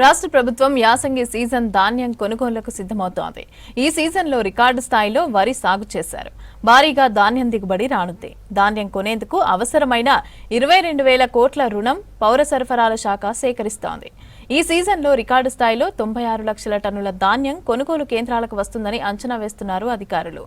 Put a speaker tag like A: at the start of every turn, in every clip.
A: రాష్ట్ర ప్రభుత్వం యాసంగి సీజన్ ధాన్యం కొనుగోలుకు సిద్ధమవుతోంది. ఈ సీజన్లో రికార్డు స్థాయిలో వరి సాగు చేశారు. భారీగా ధాన్యం దిగుబడి రానుంది. ధాన్యం కొనేందుకు అవసరమైన 22,000 కోట్ల రుణం పౌర సరఫరాల శాఖ సేకరిస్తోంది. ఈ సీజన్లో రికార్డు స్థాయిలో 96 లక్షల టన్నుల ధాన్యం కొనుగోలు కేంద్రాలకు వస్తుందని అంచనా వేస్తున్నారు అధికారులు.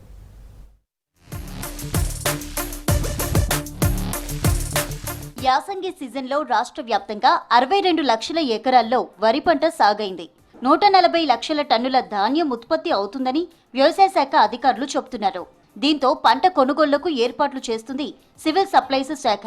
B: యాసంగి సీజన్లో రాష్ట్ర వ్యాప్తంగా 62 లక్షల ఎకరాల్లో వరి పంట సాగైంది. 140 లక్షల టన్నుల ధాన్యం ఉత్పత్తి అవుతుందని వ్యవసాయ శాఖ అధికారులు చెబుతున్నారు. దీంతో పంట కొనుగోళ్లకు ఏర్పాట్లు చేస్తుంది సివిల్ సప్లైస్ శాఖ.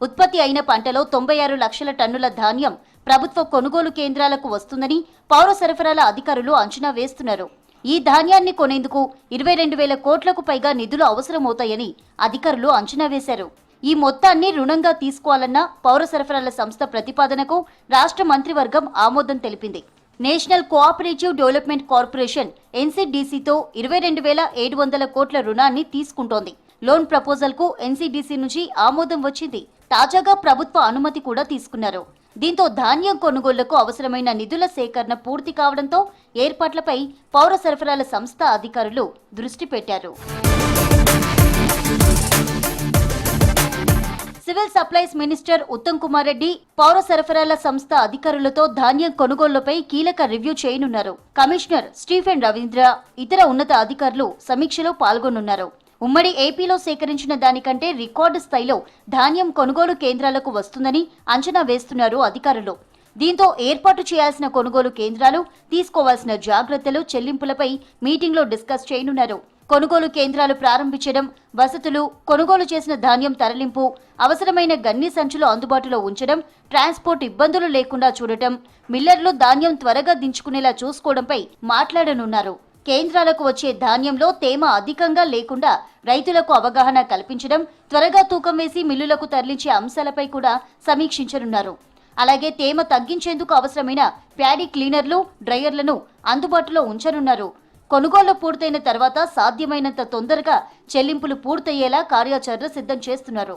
B: ఉత్పత్తి అయిన పంటలో 96 లక్షల టన్నుల ధాన్యం ప్రభుత్వ కొనుగోలు కేంద్రాలకు వస్తుందని పౌర సరఫరాల అధికారులు అంచనా వేస్తున్నారు. ఈ ధాన్యాన్ని కొనేందుకు 22,000 కోట్లకు పైగా నిధులు అవసరమవుతాయని అధికారులు అంచనా వేశారు. ఈ మొత్తాన్ని రుణంగా తీసుకోవాలన్న పౌర సరఫరాల సంస్థ ప్రతిపాదనకు రాష్ట్ర మంత్రివర్గం ఆమోదం తెలిపింది. నేషనల్ కోఆపరేటివ్ డెవలప్మెంట్ కార్పొరేషన్ ఎన్సీడీసీతో 22,700 కోట్ల రుణాన్ని తీసుకుంటోంది. లోన్ ప్రపోజల్ కు ఎన్సీడీసీ నుంచి ఆమోదం వచ్చింది. తాజాగా ప్రభుత్వ అనుమతి కూడా తీసుకున్నారు. దీంతో ధాన్యం కొనుగోళ్లకు అవసరమైన నిధుల సేకరణ పూర్తి కావడంతో ఏర్పాట్లపై పౌర సరఫరాల సంస్థ అధికారులు దృష్టి పెట్టారు. Civil supplies minister Uttam Kumar Reddy పౌర సరఫరాల సంస్థ అధికారులతో ధాన్యం కొనుగోళ్లపై కీలక రివ్యూ చేయనున్నారు. కమిషనర్ స్టీఫెన్ రవీంద్ర, ఇతర ఉన్నత అధికారులు సమీక్షలో పాల్గొనున్నారు. ఉమ్మడి ఏపీలో సేకరించిన దానికంటే రికార్డు స్థాయిలో ధాన్యం కొనుగోలు కేంద్రాలకు వస్తుందని అంచనా వేస్తున్నారు అధికారులు. దీంతో ఏర్పాటు చేయాల్సిన కొనుగోలు కేంద్రాలు, తీసుకోవాల్సిన జాగ్రత్తలు, చెల్లింపులపై మీటింగ్లో డిస్కస్ చేయనున్నారు. కొనుగోలు కేంద్రాలు ప్రారంభించడం, వసతులు, కొనుగోలు చేసిన ధాన్యం తరలింపు, అవసరమైన గన్ని సంచులు అందుబాటులో ఉంచడం, ట్రాన్స్పోర్ట్ ఇబ్బందులు లేకుండా చూడటం, మిల్లర్లు ధాన్యం త్వరగా దించుకునేలా చూసుకోవడంపై మాట్లాడనున్నారు. కేంద్రాలకు వచ్చే ధాన్యంలో తేమ అధికంగా లేకుండా రైతులకు అవగాహన కల్పించడం, త్వరగా తూకం వేసి మిల్లులకు తరలించే అంశాలపై కూడా సమీక్షించనున్నారు. అలాగే తేమ తగ్గించేందుకు అవసరమైన ప్యాడీ క్లీనర్లు, డ్రైయర్లను అందుబాటులో ఉంచనున్నారు. కొనుగోళ్లు పూర్తయిన తర్వాత సాధ్యమైనంత తొందరగా చెల్లింపులు పూర్తయ్యేలా కార్యాచరణ సిద్ధం చేస్తున్నారు.